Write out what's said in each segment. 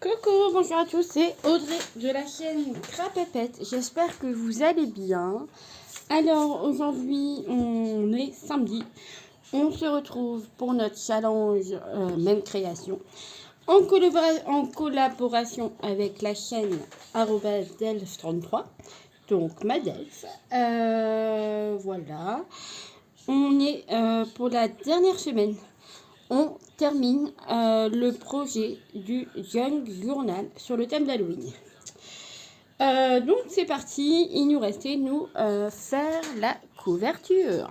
Coucou, bonjour à tous, c'est Audrey de la chaîne Crapépette. J'espère que vous allez bien. Alors aujourd'hui, on est samedi. On se retrouve pour notre challenge même création en collaboration avec la chaîne @delf33, donc ma Delf. Voilà, on est pour la dernière semaine. On termine le projet du Young Journal sur le thème d'Halloween. Donc c'est parti, il nous restait faire la couverture.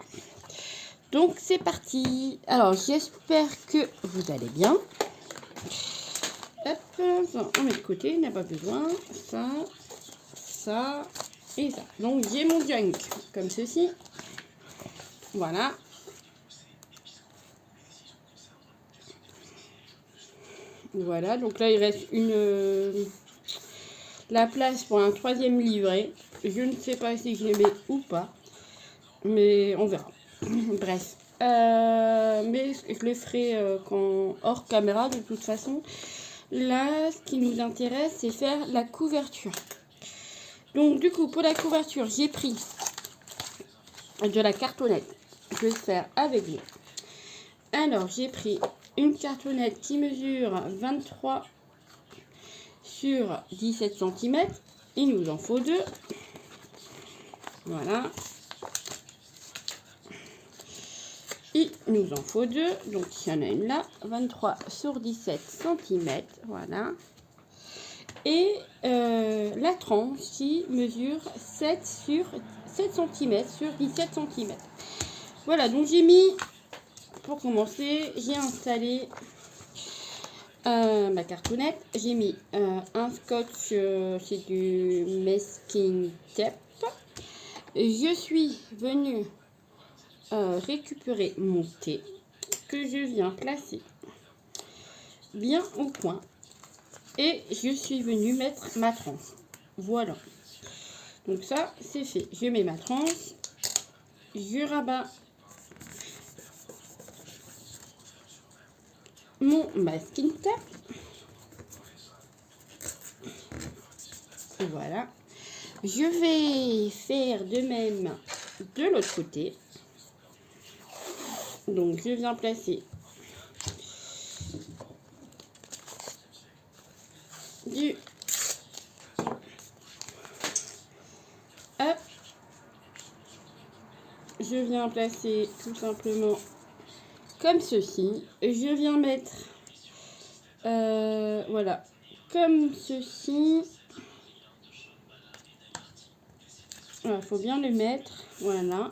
Donc c'est parti. Alors j'espère que vous allez bien. Hop, on met de côté, il n'y a pas besoin. Ça et ça. Donc j'ai mon junk comme ceci. Voilà. Voilà, donc là il reste la place pour un troisième livret. Je ne sais pas si je les mets ou pas, mais on verra. Bref, mais je le ferai hors caméra de toute façon. Là, ce qui nous intéresse, c'est faire la couverture. Donc du coup, pour la couverture, j'ai pris de la cartonnette. Je vais le faire avec vous. Alors, j'ai pris une cartonnette qui mesure 23 sur 17 cm. Il nous en faut deux. Voilà. Il nous en faut deux. Donc, il y en a une là. 23 sur 17 cm. Voilà. Et la tranche qui mesure 7 cm sur 17 cm. Voilà. Donc, j'ai mis, pour commencer, j'ai installé ma cartonnette. J'ai mis un scotch, c'est du masking tape. Je suis venue récupérer mon thé que je viens placer bien au coin et je suis venue mettre ma tranche. Voilà, donc ça c'est fait. Je mets ma tranche, je rabats mon masking tape. Voilà, je vais faire de même de l'autre côté. Donc je viens placer du hop, je viens placer tout simplement comme ceci. Je viens mettre voilà, comme ceci. Il faut bien le mettre, voilà.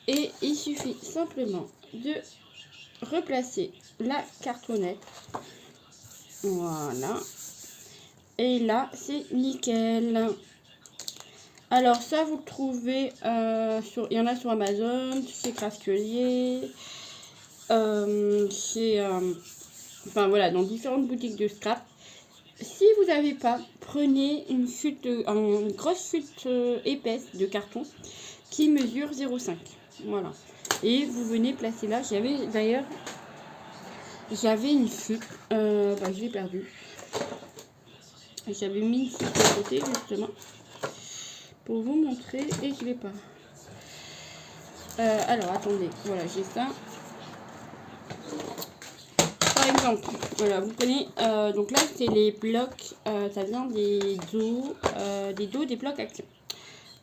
Et il suffit simplement de replacer la cartonnette. Voilà. Et là, c'est nickel. Alors ça, vous le trouvez il y en a sur Amazon, chez Craftelier, enfin voilà, dans différentes boutiques de scrap. Si vous n'avez pas, prenez une grosse chute épaisse de carton qui mesure 0,5. Voilà. Et vous venez placer là. J'avais une chute. Je l'ai perdue. J'avais mis une chute à côté justement pour vous montrer et je l'ai pas. Alors attendez. Voilà, j'ai ça. Par exemple, voilà, vous prenez, donc là c'est les blocs, ça vient des dos des blocs actions.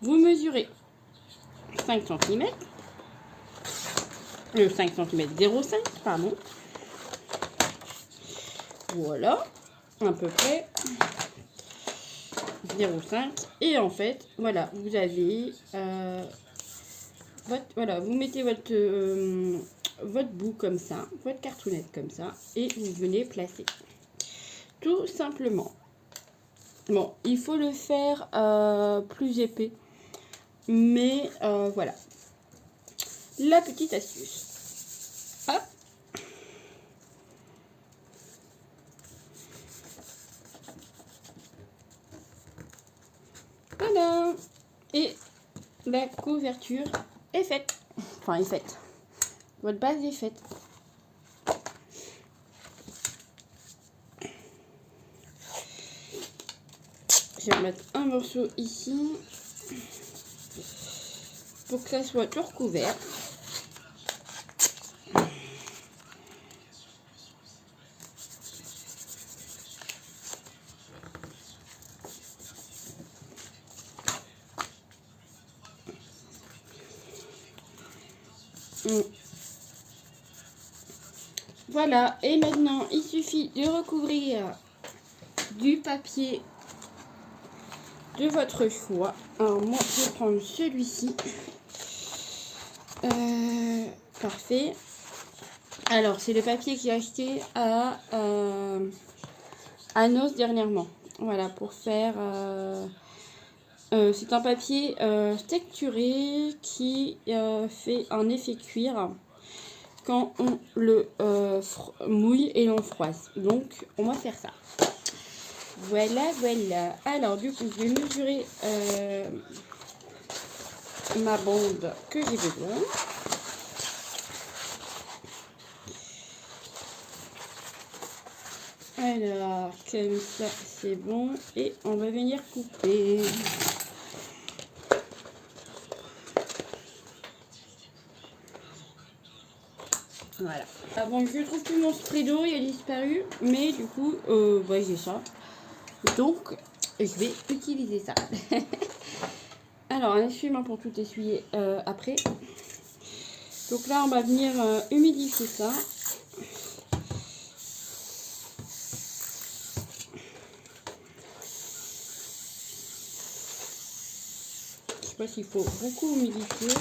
Vous mesurez 5 cm, 5 cm 0,5, pardon. Voilà, à peu près 0,5. Et en fait, voilà, vous avez voilà, vous mettez votre bout comme ça, votre cartonnette comme ça, et vous venez placer. Tout simplement. Bon, il faut le faire plus épais, mais voilà. La petite astuce. Hop. Voilà. Et la couverture est faite. Enfin, est faite. Votre base est faite. Je vais remettre un morceau ici pour que ça soit tout recouvert. Voilà, et maintenant il suffit de recouvrir du papier de votre choix. Alors moi je vais prendre celui-ci. Parfait. Alors c'est le papier que j'ai acheté à Nos dernièrement. Voilà, pour faire... c'est un papier texturé qui fait un effet cuir quand on le mouille et l'on froisse. Donc on va faire ça. Voilà, voilà. Alors du coup, je vais mesurer ma bande que j'ai besoin. Alors, comme ça, c'est bon. Et on va venir couper. Voilà. Ah bon, je trouve plus mon spray d'eau, il a disparu. Mais du coup, j'ai ça. Donc, je vais utiliser ça. Alors, un essuie-main pour tout essuyer après. Donc là, on va venir humidifier ça. Je sais pas s'il faut beaucoup humidifier.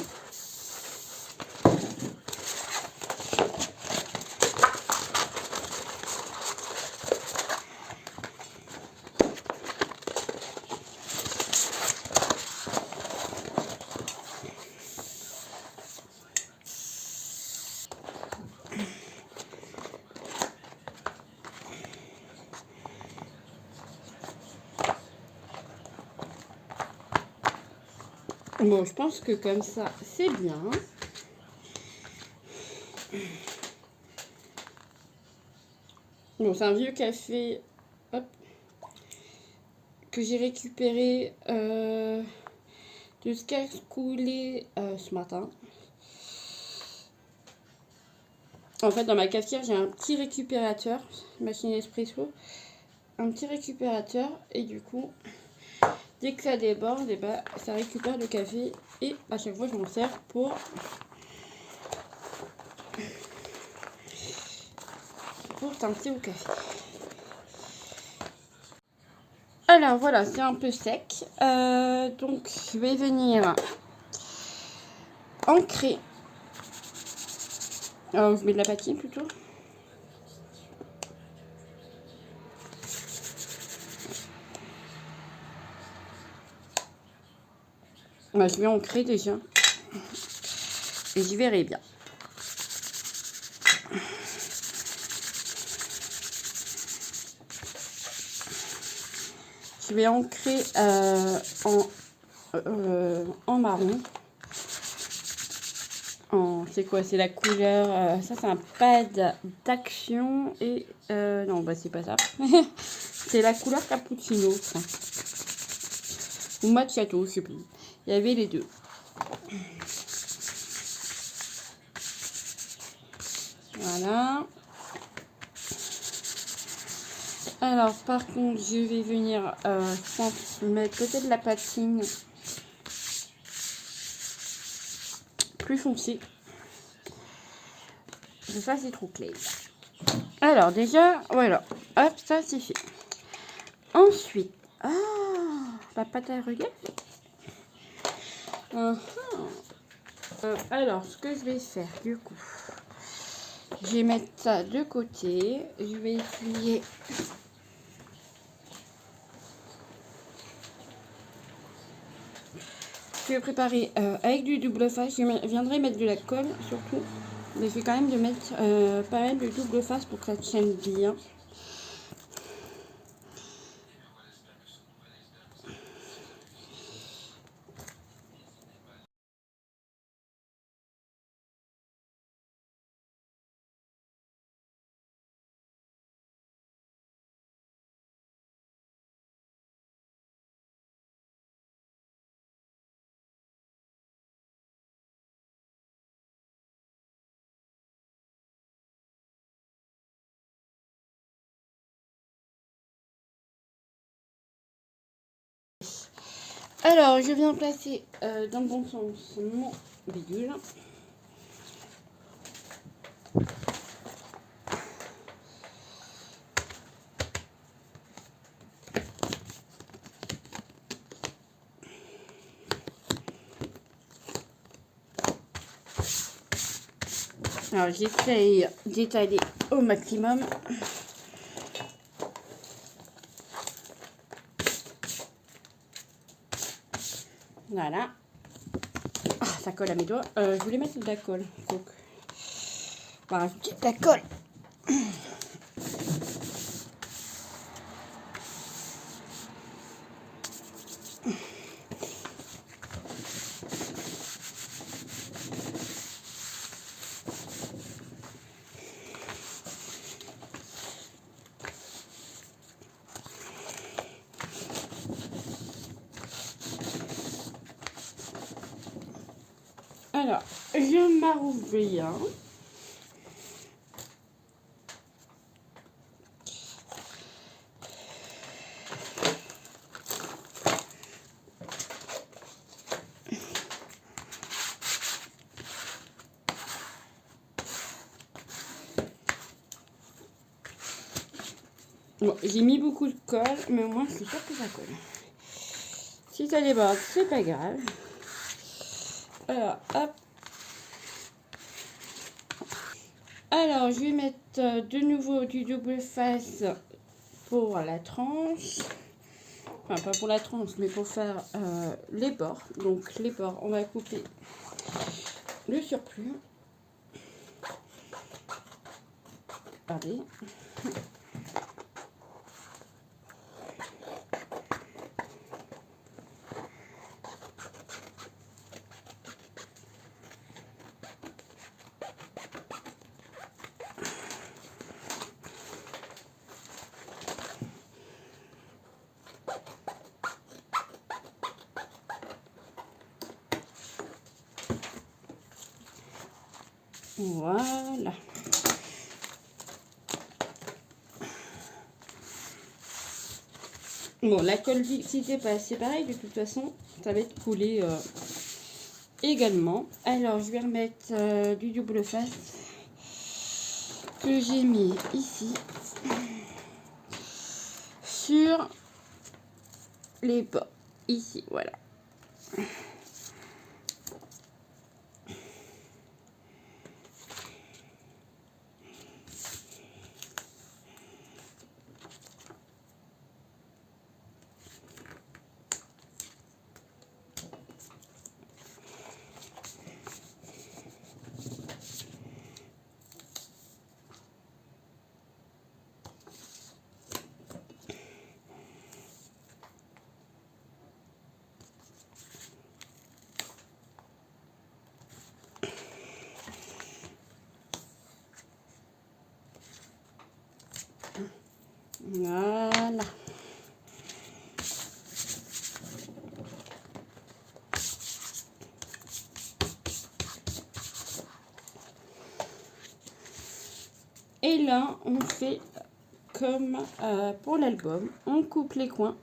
Bon, je pense que comme ça, c'est bien. Bon, c'est un vieux café, hop, que j'ai récupéré de ce qu'a coulé ce matin. En fait, dans ma cafetière, j'ai un petit récupérateur, machine espresso, un petit récupérateur, et du coup, dès que ça déborde, et bah, ça récupère le café, et à chaque fois, je m'en sers pour teinter au café. Alors voilà, c'est un peu sec, donc je vais venir ancrer. Alors, je mets de la patine plutôt. Bah, je vais ancrer déjà. Et j'y verrai bien. Je vais ancrer en marron. C'est quoi? C'est la couleur. Ça, c'est un pad d'action. Et non, bah, c'est pas ça. C'est la couleur cappuccino. Enfin. Ou macchiato, je sais plus. Il y avait les deux. Voilà. Alors, par contre, je vais venir mettre peut-être de la patine plus foncée. Ça, c'est trop clair. Alors, déjà, voilà. Hop, ça, c'est fait. Ensuite, la pâte à relief. Alors, ce que je vais faire, du coup, je vais mettre ça de côté. Je vais essuyer. Je vais préparer avec du double face. Je viendrai mettre de la colle, surtout. Mais je vais quand même de mettre pas mal de double face pour que ça tienne bien. Alors, je viens placer dans le bon sens mon bidule. Alors, j'essaye d'étaler au maximum. Voilà. Ah, ça colle à mes doigts. Je voulais mettre de la colle. Donc, on va rajouter de la colle. Alors, je m'arrouve bien. Bon, j'ai mis beaucoup de colle, mais au moins je suis sûre que ça colle. Si ça déborde, c'est pas grave. Alors, hop. Alors, je vais mettre de nouveau du double face pour la tranche. Enfin, pas pour la tranche, mais pour faire les bords. Donc, les bords, on va couper le surplus. Allez. Voilà. Bon, la colle fixée, c'est pareil, de toute façon, ça va être coulé également. Alors, je vais remettre du double face que j'ai mis ici sur les bords. Ici, voilà. Voilà. Et là, on fait comme pour l'album. On coupe les coins.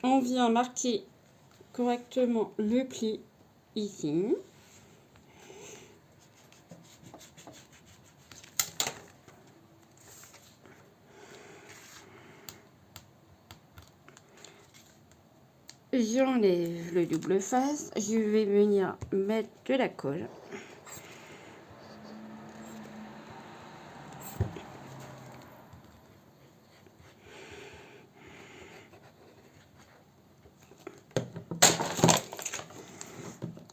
On vient marquer correctement le pli ici. J'enlève le double face. Je vais venir mettre de la colle.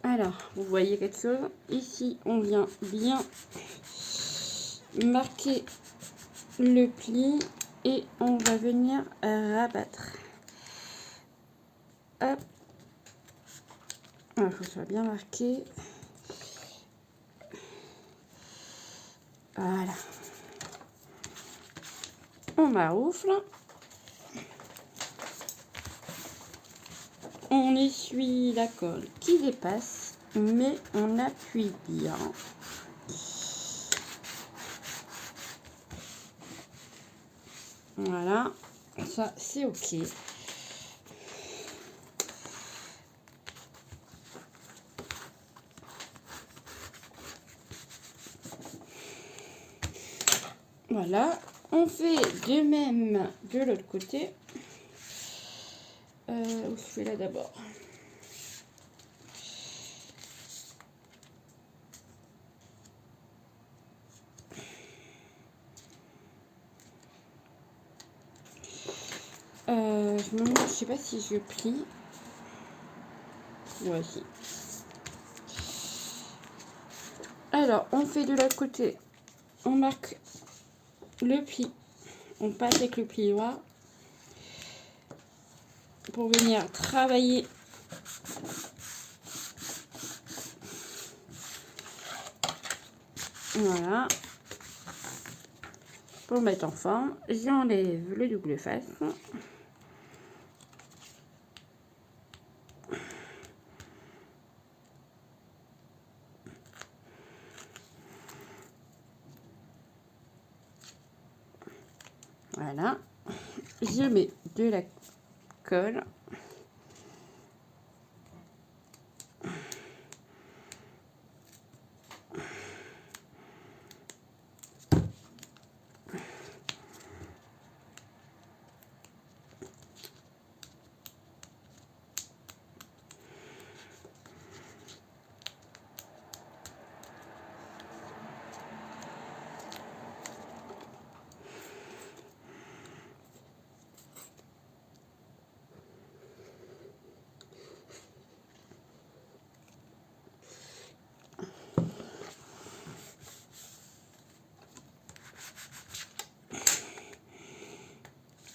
Alors, vous voyez quelque chose? Ici, on vient bien marquer le pli et on va venir rabattre. Hop. Il faut que ce soit bien marqué. Voilà. On maroufle. On essuie la colle qui dépasse, mais on appuie bien. Voilà, ça c'est ok. Voilà, on fait de même de l'autre côté. Où je fais là d'abord. Je sais pas si je plie. Ouais, si. Alors, on fait de l'autre côté. On marque le pli. On passe avec le plioir pour venir travailler voilà, pour mettre en forme. J'enlève le double face. Voilà, je mets de la colle.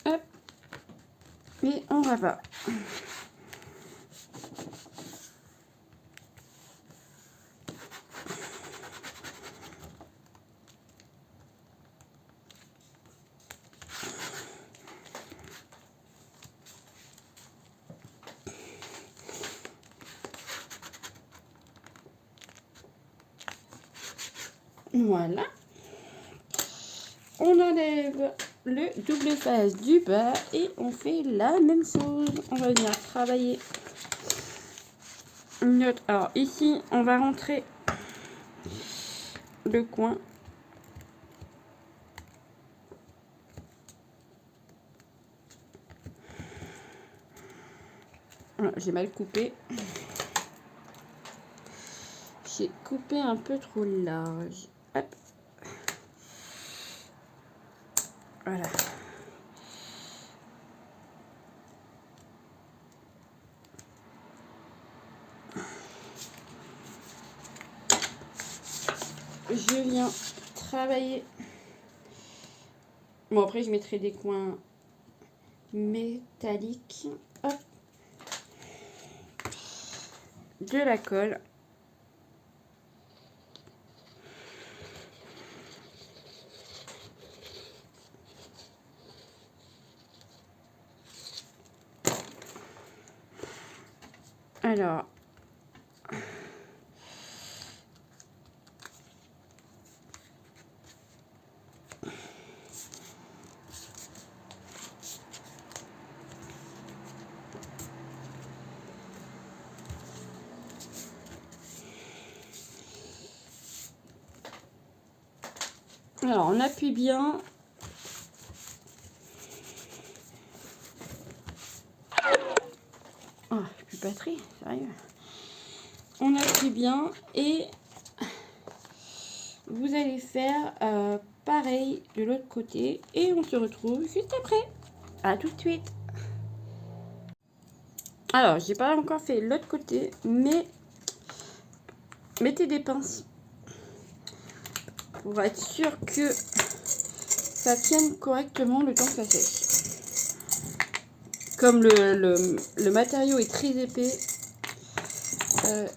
Hop, et on rabat. Voilà. On enlève le double face du bas et on fait la même chose. On va venir travailler notre... Alors ici, on va rentrer le coin. J'ai mal coupé. J'ai coupé un peu trop large. Hop. Voilà. Je viens travailler. Bon, après, je mettrai des coins métalliques. Hop. De la colle. Alors, on appuie bien. Oh, j'ai plus de batterie, sérieux. On appuie bien et vous allez faire pareil de l'autre côté et on se retrouve juste après. À tout de suite. Alors, j'ai pas encore fait l'autre côté, mais mettez des pinces pour être sûr que ça tienne correctement le temps que ça sèche. Comme le matériau est très épais,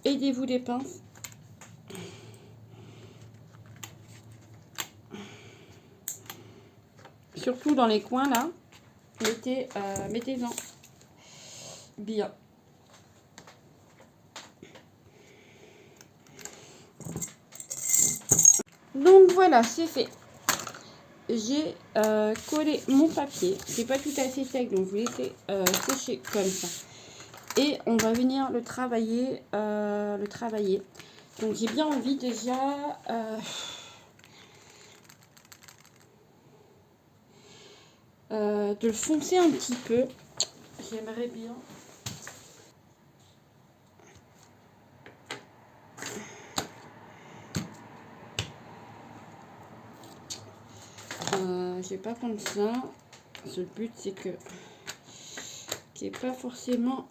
aidez-vous des pinces. surtout dans les coins là, mettez-en bien. Donc voilà, c'est fait. J'ai collé mon papier. C'est pas tout à fait sec, donc je vais laisser sécher comme ça. Et on va venir le travailler. Donc j'ai bien envie déjà de le foncer un petit peu. J'aimerais bien. Je vais pas prendre ça. Le but c'est que qu'il n'y ait pas forcément.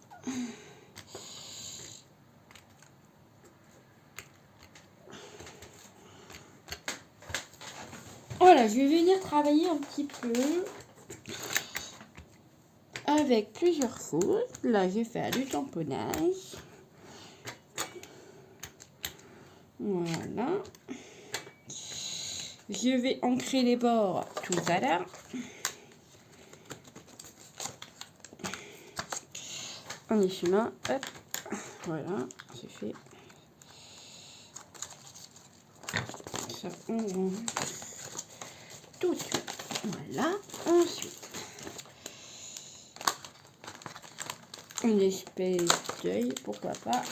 Voilà, je vais venir travailler un petit peu avec plusieurs choses. Là, je vais faire du tamponnage. Voilà. Je vais ancrer les bords tout à l'heure. On est chemin. Hop. Voilà, c'est fait. Ça, on range tout de suite. Voilà. Ensuite, une espèce d'œil, pourquoi pas.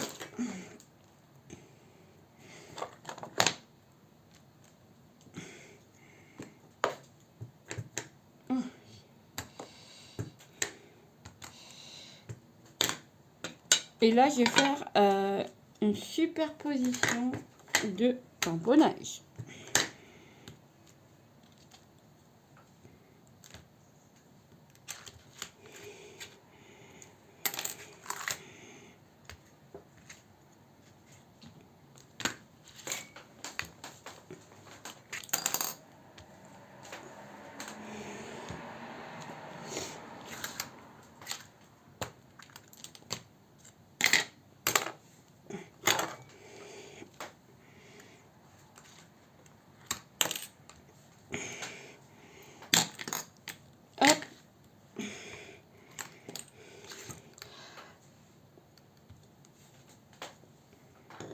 Et là, je vais faire une superposition de tamponnage.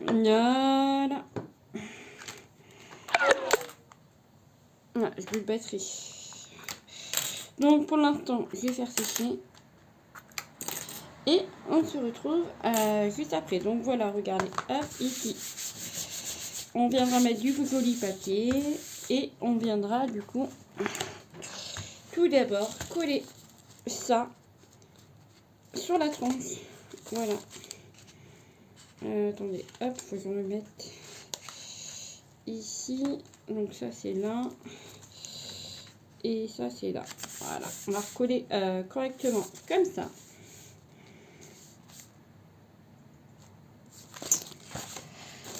Voilà. Voilà, je vais le batterie. Donc pour l'instant, je vais faire sécher. Et on se retrouve juste après. Donc voilà, regardez. Hop, ici. On viendra mettre du joli papier. Et on viendra du coup tout d'abord coller ça sur la tranche. Voilà. Attendez, hop, faut que je me mette ici. Donc ça c'est là. Et ça c'est là. Voilà. On va recoller correctement comme ça.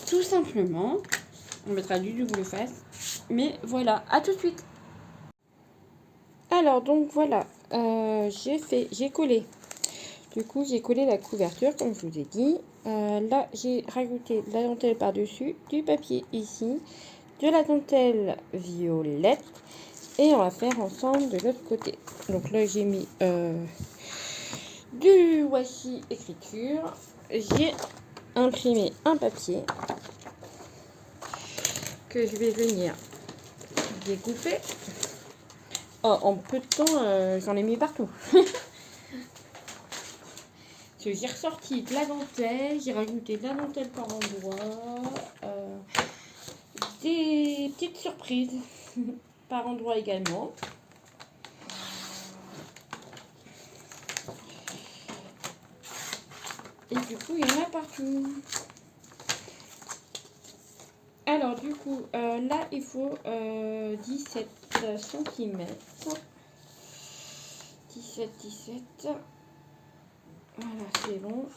Tout simplement. On mettra du double face. Mais voilà, à tout de suite. Alors donc voilà, j'ai collé. Du coup, j'ai collé la couverture, comme je vous ai dit. Là, j'ai rajouté de la dentelle par-dessus, du papier ici, de la dentelle violette. Et on va faire ensemble de l'autre côté. Donc là, j'ai mis du washi écriture. J'ai imprimé un papier que je vais venir découper. Oh, en peu de temps, j'en ai mis partout. J'ai ressorti de la dentelle, j'ai rajouté de la dentelle par endroit, des petites surprises par endroit également. Et du coup, il y en a partout. Alors du coup, là, il faut 17 cm. 17. Voilà, c'est long.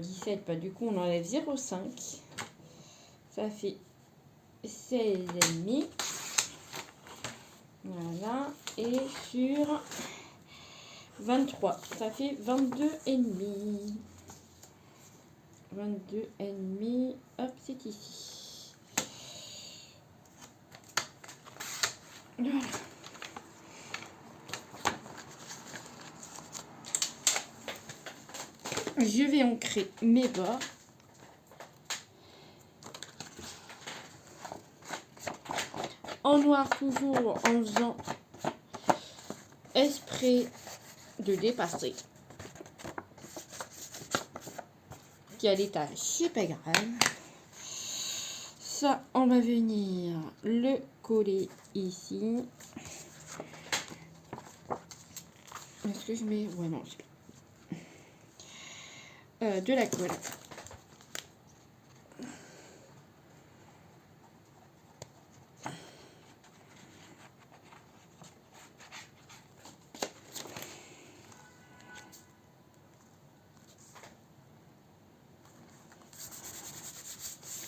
17, bah, du coup, on enlève 0,5. Ça fait 16,5. Voilà. Et sur 23, ça fait 22,5. 22,5. Hop, c'est ici. Voilà. Je vais ancrer mes bords. En noir toujours, en faisant exprès de dépasser. Qui a l'étage, c'est pas grave. Ça, on va venir le coller ici. Est-ce que je mets... Ouais, non. De la colle.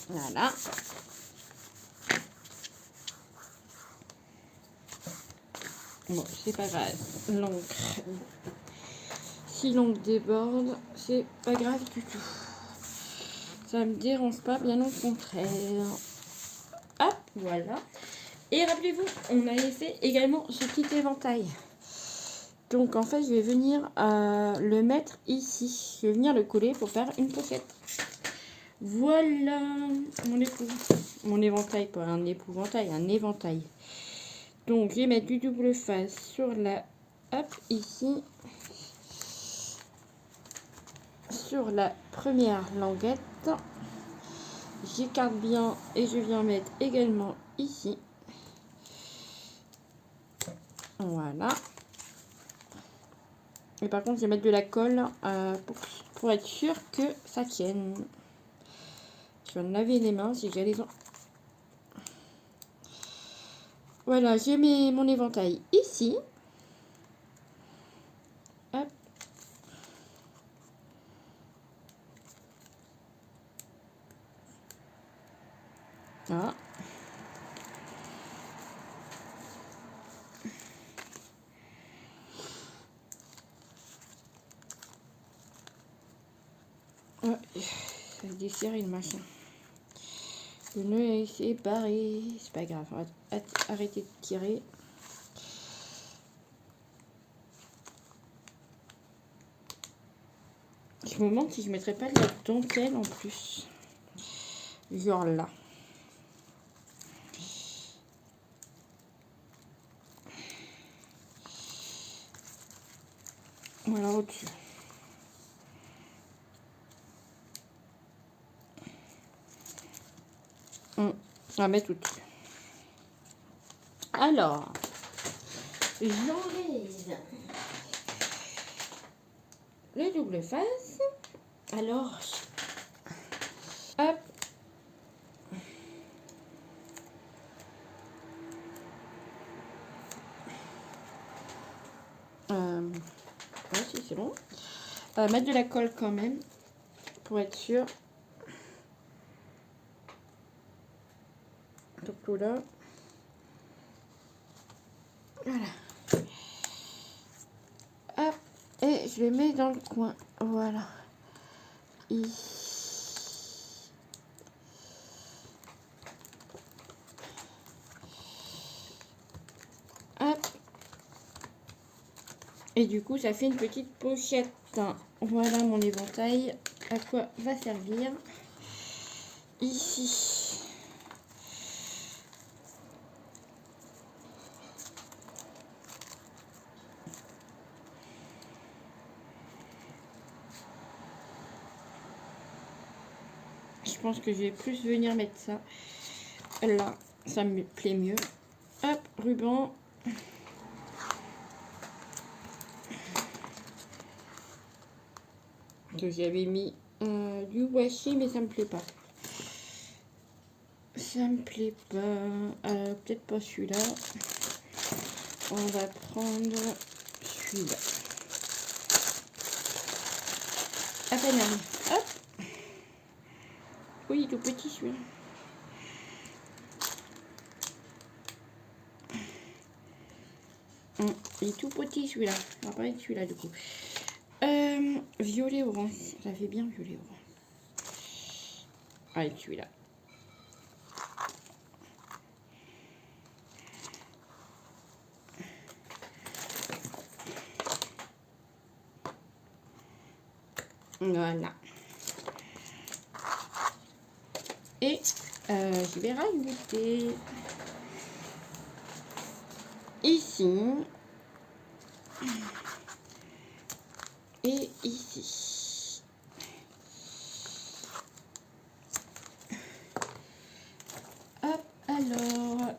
Voilà. Bon, c'est pas grave. L'encre. Si l'encre déborde, c'est pas grave du tout. Ça me dérange pas, bien au contraire. Hop, voilà. Et rappelez-vous, on avait fait également ce petit éventail. Donc en fait, je vais venir le mettre ici. Je vais venir le coller pour faire une pochette. Voilà mon éventail, pas un épouvantail, un éventail. Donc je vais mettre du double face sur la, hop, ici, sur la première languette. J'écarte bien et je viens mettre également ici. Voilà. Et par contre, je vais mettre de la colle pour être sûr que ça tienne. Je vais me laver les mains si j'ai les... Voilà, j'ai mis mon éventail ici. Hop. Voilà. Ouais, ça dessert le machin. Le nœud est séparé. C'est pas grave, on va arrêter de tirer. Je me demande si je mettrais pas de la dentelle en plus. Genre là. Voilà, au-dessus. On va mettre au-dessus. Alors, j'enlève le double face. Alors, hop. Ouais, si, c'est bon. Mettre de la colle quand même, pour être sûr. Donc là. Voilà. Hop. Et je le mets dans le coin. Voilà. Ici. Hop. Et du coup, ça fait une petite pochette. Voilà mon éventail. À quoi va servir. Ici. Je pense que je vais plus venir mettre ça. Là, ça me plaît mieux. Hop, ruban. J'avais mis du washi, mais ça me plaît pas. Ça me plaît pas. Peut-être pas celui-là. On va prendre celui-là. À peine arrivé. Hop. Oui, il est tout petit celui-là. Il est tout petit celui-là. On va parler de celui-là du coup. Violet orange. Ça fait bien violet orange. Allez, celui-là. Voilà. Et je vais rajouter ici et ici. Hop, alors,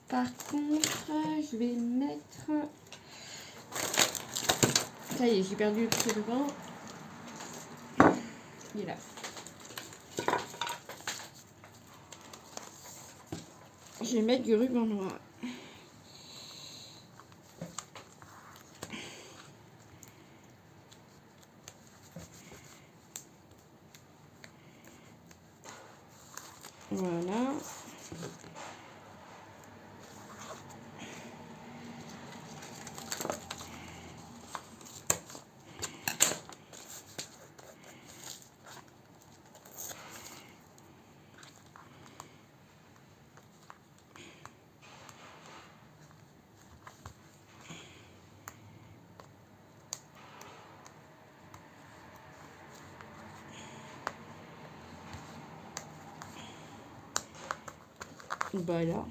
par contre, je vais mettre... Ça y est, j'ai perdu le petit ruban. Il est là. Je vais mettre du ruban noir. Voilà. Voilà.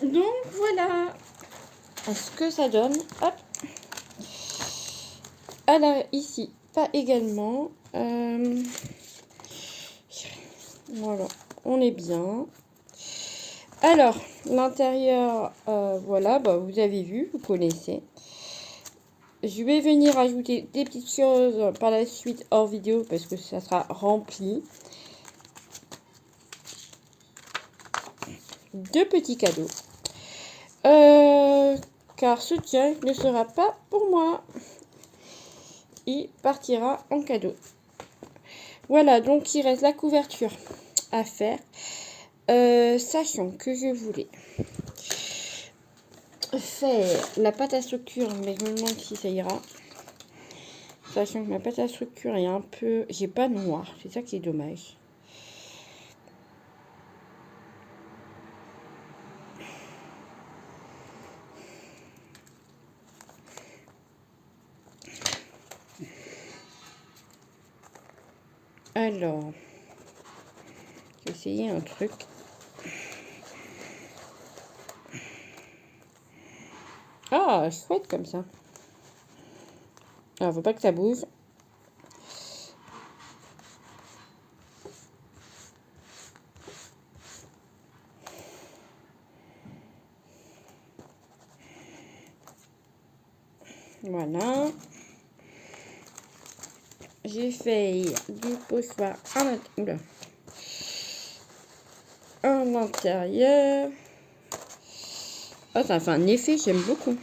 Donc voilà ce que ça donne. Hop. Alors ici, pas également. Voilà, on est bien. Alors, l'intérieur, voilà, bah, vous avez vu, vous connaissez. Je vais venir ajouter des petites choses par la suite hors vidéo parce que ça sera rempli. De petits cadeaux. Car ce tien ne sera pas pour moi. Il partira en cadeau. Voilà, donc il reste la couverture à faire. Sachant que je voulais faire la pâte à structure, mais je me demande si ça ira. Sachant que ma pâte à structure est un peu... J'ai pas noir, c'est ça qui est dommage. Alors, j'ai essayé un truc. Ah, chouette comme ça. Alors, faut pas que ça bouge. Voilà. J'ai fait du pochoir à l'intérieur. Oh, ça fait un effet, j'aime beaucoup.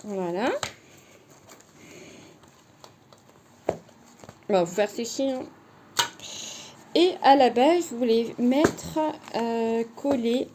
Voilà. On va vous faire sécher. Hein. Et à la base, je voulais mettre coller.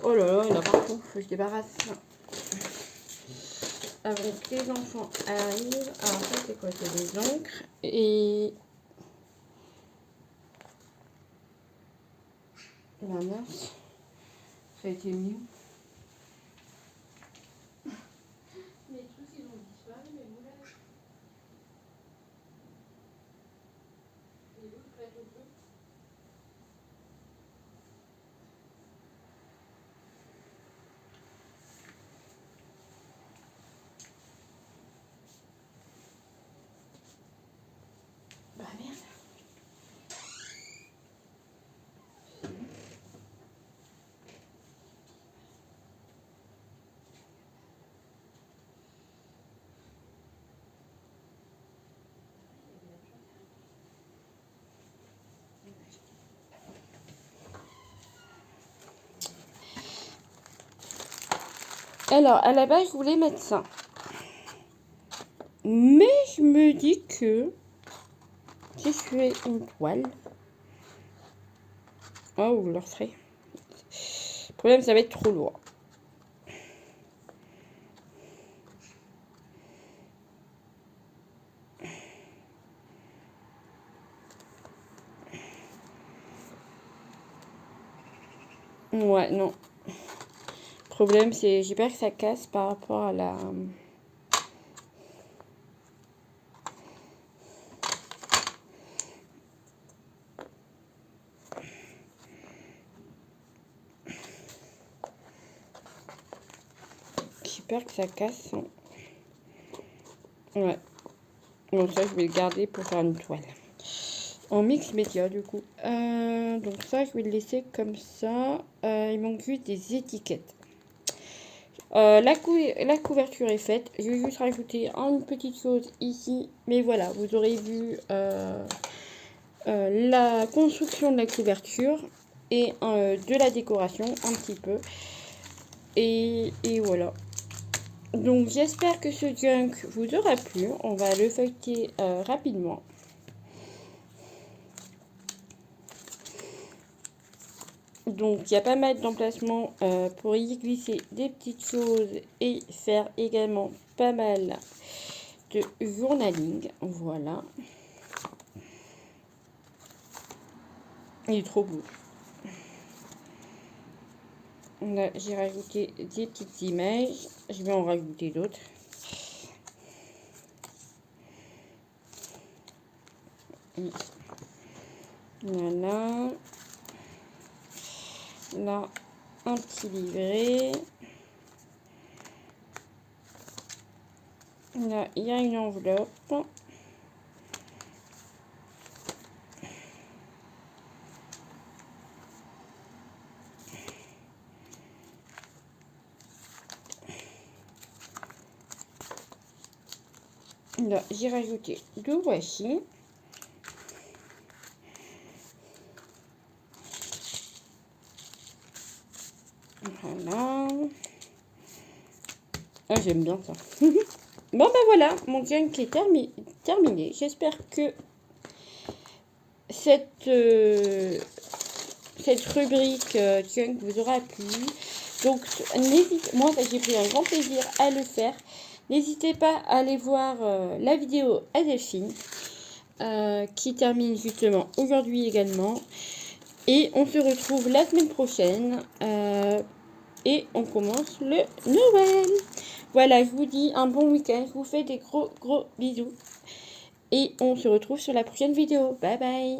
Oh là là, il y en a partout. Faut que je débarrasse. Avant que les enfants arrivent. Alors ça c'est quoi? C'est des encres. Et... La mince. Ça a été mis. Les trucs ils ont disparu, mais vous là. Et où le plateau bleu? Bah merde. Alors, à la base, je voulais mettre ça. Mais je me dis que si je fais une toile... Oh, vous le referez. Le problème, ça va être trop lourd. Ouais, non. Le problème, c'est j'ai peur que ça casse par rapport à la... J'ai peur que ça casse. Ouais. Donc ça, je vais le garder pour faire une toile. En mix média, du coup. Donc ça, je vais le laisser comme ça. Il manque juste des étiquettes. La couverture est faite. Je vais juste rajouter une petite chose ici. Mais voilà, vous aurez vu la construction de la couverture et de la décoration un petit peu. Et voilà. Donc j'espère que ce junk vous aura plu. On va le feuilleter rapidement. Donc il y a pas mal d'emplacements pour y glisser des petites choses et faire également pas mal de journaling. Voilà. Il est trop beau. Là, j'ai rajouté des petites images. Je vais en rajouter d'autres. Voilà. Là, un petit livret. Là, il y a une enveloppe. Là, j'ai rajouté deux washi. Voilà. Ah, j'aime bien ça. Bon, ben voilà, mon junk est terminé. J'espère que cette rubrique junk vous aura plu. Donc, moi, j'ai pris un grand plaisir à le faire. N'hésitez pas à aller voir la vidéo à Delphine, qui termine justement aujourd'hui également. Et on se retrouve la semaine prochaine. Et on commence le Noël. Voilà, je vous dis un bon week-end. Je vous fais des gros bisous. Et on se retrouve sur la prochaine vidéo. Bye bye.